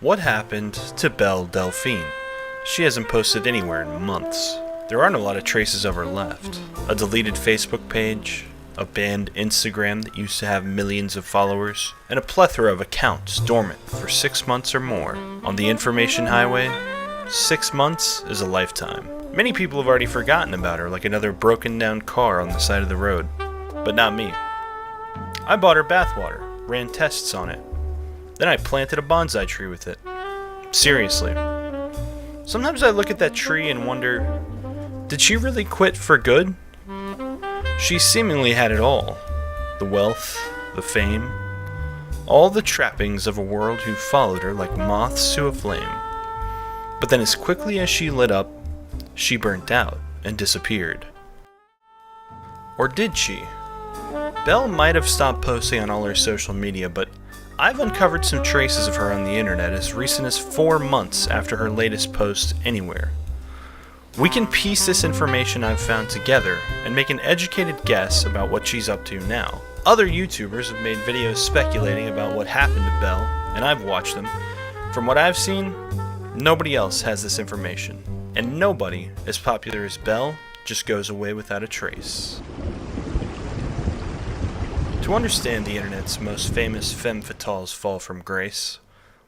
What happened to Belle Delphine? She hasn't posted anywhere in months. There aren't a lot of traces of her left. A deleted Facebook page, a banned Instagram that used to have millions of followers, and a plethora of accounts dormant for 6 months or more. On the information highway, 6 months is a lifetime. Many people have already forgotten about her like another broken down car on the side of the road. But not me. I bought her bathwater, ran tests on it. Then I planted a bonsai tree with it. Seriously. Sometimes I look at that tree and wonder, did she really quit for good? She seemingly had it all. The wealth, the fame, all the trappings of a world who followed her like moths to a flame. But then as quickly as she lit up, she burnt out and disappeared. Or did she? Belle might have stopped posting on all her social media, but I've uncovered some traces of her on the internet as recent as 4 months after her latest post anywhere. We can piece this information I've found together and make an educated guess about what she's up to now. Other YouTubers have made videos speculating about what happened to Belle, and I've watched them. From what I've seen, nobody else has this information. And nobody as popular as Belle just goes away without a trace. To understand the internet's most famous femme fatale's fall from grace,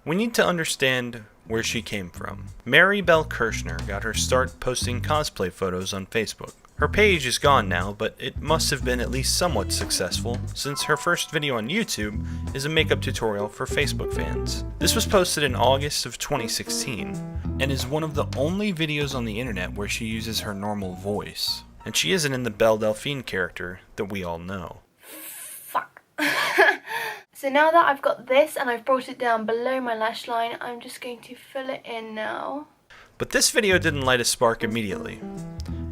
we need to understand where she came from. Mary Belle Kirshner got her start posting cosplay photos on Facebook. Her page is gone now, but it must have been at least somewhat successful, since her first video on YouTube is a makeup tutorial for Facebook fans. This was posted in August of 2016, and is one of the only videos on the internet where she uses her normal voice. And she isn't in the Belle Delphine character that we all know. Fuck. So now that I've got this and I've brought it down below my lash line, I'm just going to fill it in now. But this video didn't light a spark immediately.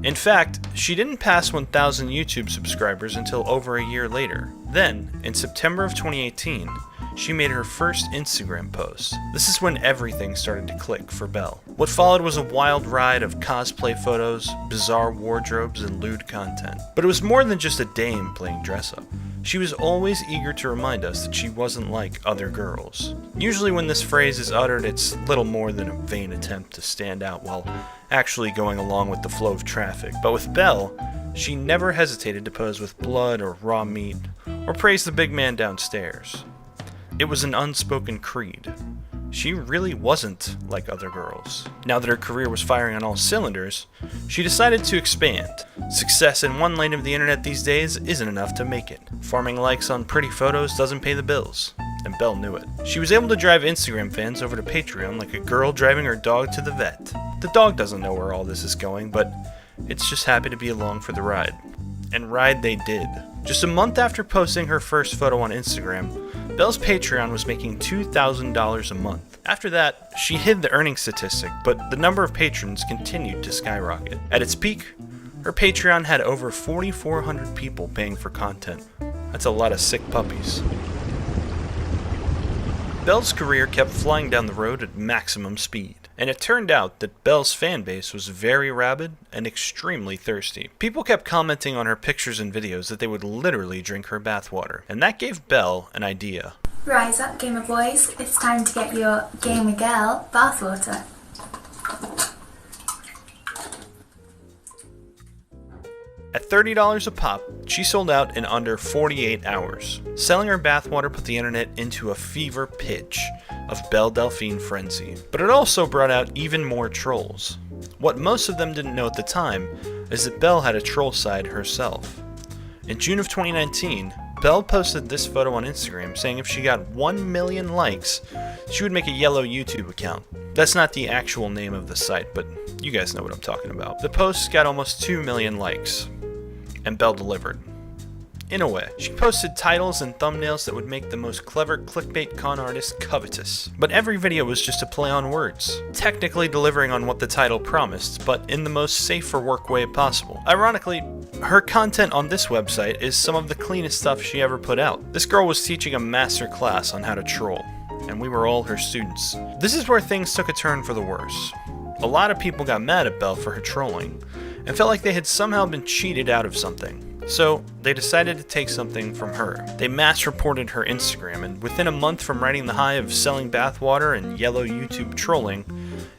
In fact, she didn't pass 1,000 YouTube subscribers until over a year later. Then, in September of 2018, she made her first Instagram post. This is when everything started to click for Belle. What followed was a wild ride of cosplay photos, bizarre wardrobes, and lewd content. But it was more than just a dame playing dress-up. She was always eager to remind us that she wasn't like other girls. Usually when this phrase is uttered, it's little more than a vain attempt to stand out while actually going along with the flow of traffic. But with Belle, she never hesitated to pose with blood or raw meat, or praise the big man downstairs. It was an unspoken creed. She really wasn't like other girls. Now that her career was firing on all cylinders, she decided to expand. Success in one lane of the internet these days isn't enough to make it. Farming likes on pretty photos doesn't pay the bills, and Belle knew it. She was able to drive Instagram fans over to Patreon like a girl driving her dog to the vet. The dog doesn't know where all this is going, but it's just happy to be along for the ride. And ride they did. Just a month after posting her first photo on Instagram, Belle's Patreon was making $2,000 a month. After that, she hid the earning statistic, but the number of patrons continued to skyrocket. At its peak, her Patreon had over 4,400 people paying for content. That's a lot of sick puppies. Belle's career kept flying down the road at maximum speed, and it turned out that Belle's fanbase was very rabid and extremely thirsty. People kept commenting on her pictures and videos that they would literally drink her bathwater, and that gave Belle an idea. Rise up, gamer boys. It's time to get your gamer girl bathwater. At $30 a pop, she sold out in under 48 hours. Selling her bathwater put the internet into a fever pitch of Belle Delphine frenzy. But it also brought out even more trolls. What most of them didn't know at the time is that Belle had a troll side herself. In June of 2019, Belle posted this photo on Instagram saying if she got 1 million likes, she would make a yellow YouTube account. That's not the actual name of the site, but you guys know what I'm talking about. The post got almost 2 million likes, and Belle delivered. In a way, she posted titles and thumbnails that would make the most clever clickbait con artist covetous. But every video was just a play on words, technically delivering on what the title promised, but in the most safe for work way possible. Ironically, her content on this website is some of the cleanest stuff she ever put out. This girl was teaching a master class on how to troll, and we were all her students. This is where things took a turn for the worse. A lot of people got mad at Belle for her trolling, and felt like they had somehow been cheated out of something. So they decided to take something from her. They mass reported her Instagram, and within a month from riding the high of selling bathwater and yellow YouTube trolling,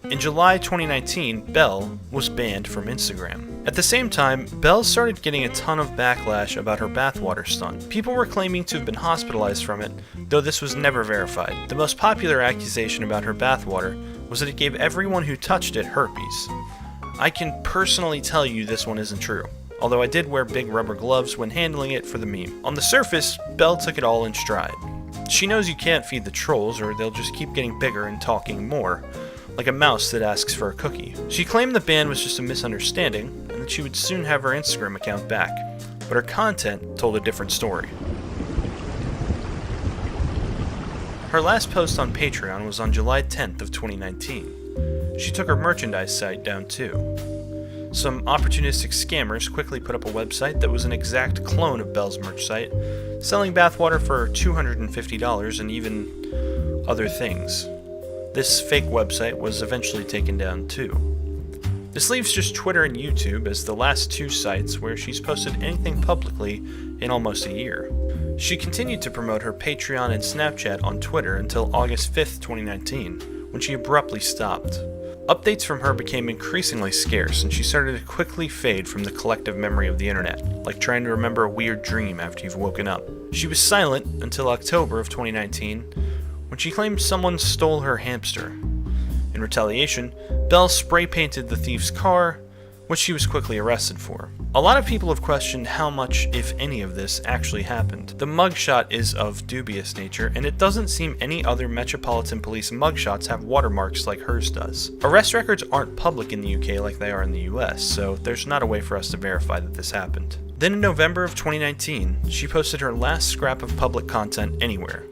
in July 2019, Belle was banned from Instagram. At the same time, Belle started getting a ton of backlash about her bathwater stunt. People were claiming to have been hospitalized from it, though this was never verified. The most popular accusation about her bathwater was that it gave everyone who touched it herpes. I can personally tell you this one isn't true, although I did wear big rubber gloves when handling it for the meme. On the surface, Belle took it all in stride. She knows you can't feed the trolls or they'll just keep getting bigger and talking more, like a mouse that asks for a cookie. She claimed the ban was just a misunderstanding and that she would soon have her Instagram account back, but her content told a different story. Her last post on Patreon was on July 10th of 2019. She took her merchandise site down too. Some opportunistic scammers quickly put up a website that was an exact clone of Belle's merch site, selling bathwater for $250 and even other things. This fake website was eventually taken down too. This leaves just Twitter and YouTube as the last two sites where she's posted anything publicly in almost a year. She continued to promote her Patreon and Snapchat on Twitter until August 5th, 2019, when she abruptly stopped. Updates from her became increasingly scarce, and she started to quickly fade from the collective memory of the internet, like trying to remember a weird dream after you've woken up. She was silent until October of 2019, when she claimed someone stole her hamster. In retaliation, Belle spray-painted the thief's car, which she was quickly arrested for. A lot of people have questioned how much, if any, of this actually happened. The mugshot is of dubious nature, and it doesn't seem any other Metropolitan Police mugshots have watermarks like hers does. Arrest records aren't public in the UK like they are in the US, so there's not a way for us to verify that this happened. Then in November of 2019, she posted her last scrap of public content anywhere.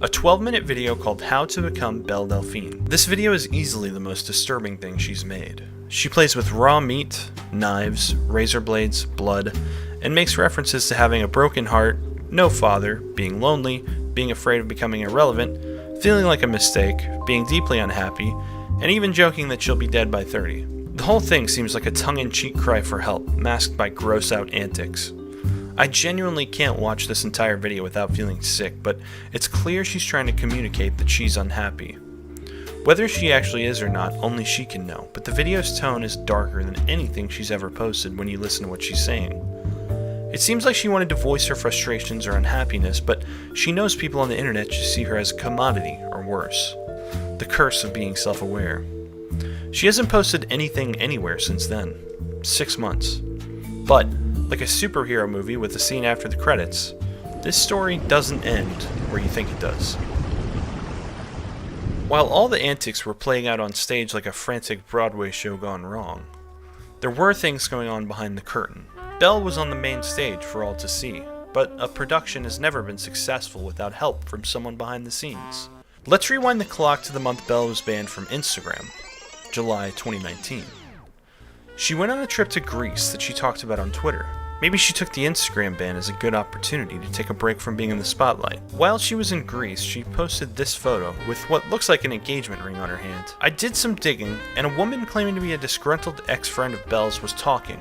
A 12-minute video called How to Become Belle Delphine. This video is easily the most disturbing thing she's made. She plays with raw meat, knives, razor blades, blood, and makes references to having a broken heart, no father, being lonely, being afraid of becoming irrelevant, feeling like a mistake, being deeply unhappy, and even joking that she'll be dead by 30. The whole thing seems like a tongue-in-cheek cry for help, masked by gross-out antics. I genuinely can't watch this entire video without feeling sick, but it's clear she's trying to communicate that she's unhappy. Whether she actually is or not, only she can know, but the video's tone is darker than anything she's ever posted when you listen to what she's saying. It seems like she wanted to voice her frustrations or unhappiness, but she knows people on the internet just see her as a commodity, or worse. The curse of being self-aware. She hasn't posted anything anywhere since then. 6 months. But, like a superhero movie with a scene after the credits, this story doesn't end where you think it does. While all the antics were playing out on stage like a frantic Broadway show gone wrong, there were things going on behind the curtain. Belle was on the main stage for all to see, but a production has never been successful without help from someone behind the scenes. Let's rewind the clock to the month Belle was banned from Instagram, July 2019. She went on a trip to Greece that she talked about on Twitter. Maybe she took the Instagram ban as a good opportunity to take a break from being in the spotlight. While she was in Greece, she posted this photo with what looks like an engagement ring on her hand. I did some digging, and a woman claiming to be a disgruntled ex-friend of Belle's was talking.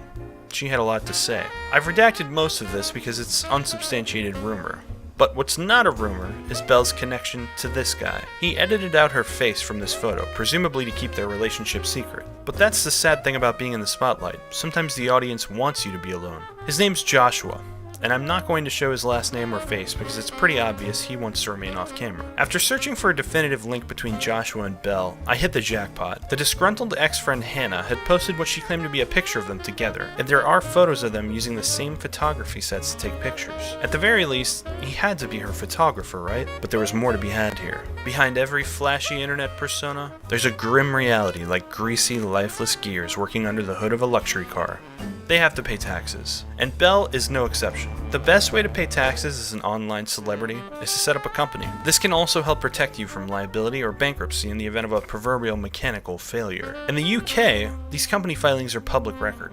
She had a lot to say. I've redacted most of this because it's unsubstantiated rumor. But what's not a rumor is Belle's connection to this guy. He edited out her face from this photo, presumably to keep their relationship secret. But that's the sad thing about being in the spotlight. Sometimes the audience wants you to be alone. His name's Joshua, and I'm not going to show his last name or face because it's pretty obvious he wants to remain off camera. After searching for a definitive link between Joshua and Belle, I hit the jackpot. The disgruntled ex-friend Hannah had posted what she claimed to be a picture of them together, and there are photos of them using the same photography sets to take pictures. At the very least, he had to be her photographer, right? But there was more to be had here. Behind every flashy internet persona, there's a grim reality like greasy, lifeless gears working under the hood of a luxury car. They have to pay taxes, and Belle is no exception. The best way to pay taxes as an online celebrity is to set up a company. This can also help protect you from liability or bankruptcy in the event of a proverbial mechanical failure. In the UK, these company filings are public record,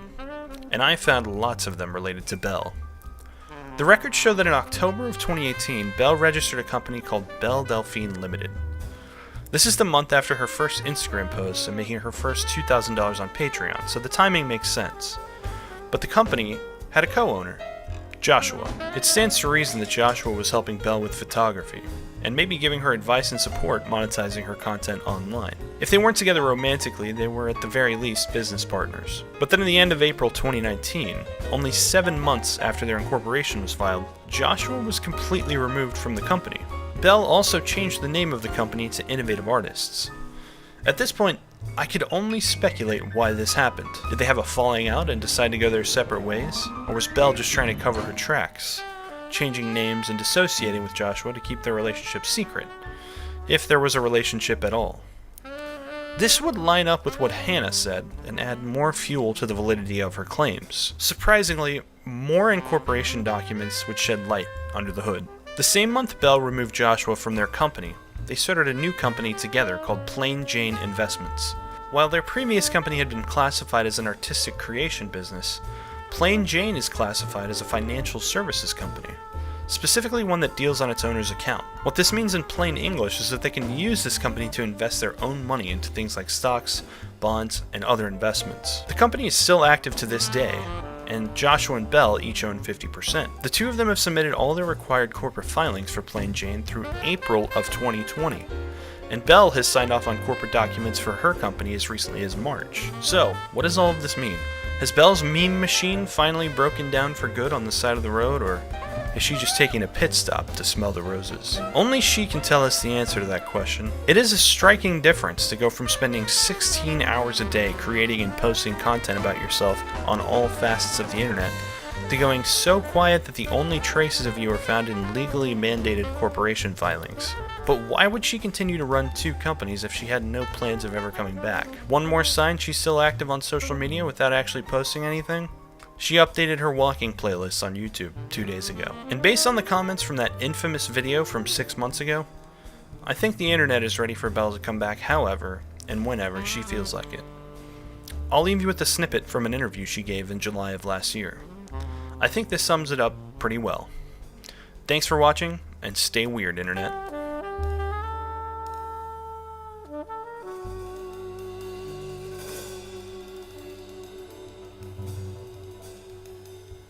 and I found lots of them related to Belle. The records show that in October of 2018, Belle registered a company called Belle Delphine Limited. This is the month after her first Instagram post and making her first $2,000 on Patreon, so the timing makes sense. But the company had a co-owner. Joshua. It stands to reason that Joshua was helping Belle with photography, and maybe giving her advice and support monetizing her content online. If they weren't together romantically, they were at the very least business partners. But then in the end of April 2019, only 7 months after their incorporation was filed, Joshua was completely removed from the company. Belle also changed the name of the company to Innovative Artists. At this point, I could only speculate why this happened. Did they have a falling out and decide to go their separate ways? Or was Belle just trying to cover her tracks, changing names and dissociating with Joshua to keep their relationship secret, if there was a relationship at all? This would line up with what Hannah said and add more fuel to the validity of her claims. Surprisingly, more incorporation documents would shed light under the hood. The same month Belle removed Joshua from their company, they started a new company together called Plain Jane Investments. While their previous company had been classified as an artistic creation business, Plain Jane is classified as a financial services company, specifically one that deals on its owner's account. What this means in plain English is that they can use this company to invest their own money into things like stocks, bonds, and other investments. The company is still active to this day, and Joshua and Belle each own 50%. The two of them have submitted all their required corporate filings for Plain Jane through April of 2020, and Belle has signed off on corporate documents for her company as recently as March. So, what does all of this mean? Has Belle's meme machine finally broken down for good on the side of the road, or is she just taking a pit stop to smell the roses? Only she can tell us the answer to that question. It is a striking difference to go from spending 16 hours a day creating and posting content about yourself on all facets of the internet, to going so quiet that the only traces of you are found in legally mandated corporation filings. But why would she continue to run two companies if she had no plans of ever coming back? One more sign she's still active on social media without actually posting anything? She updated her walking playlists on YouTube 2 days ago. And based on the comments from that infamous video from 6 months ago, I think the internet is ready for Belle to come back however and whenever she feels like it. I'll leave you with a snippet from an interview she gave in July of last year. I think this sums it up pretty well. Thanks for watching, and stay weird, internet.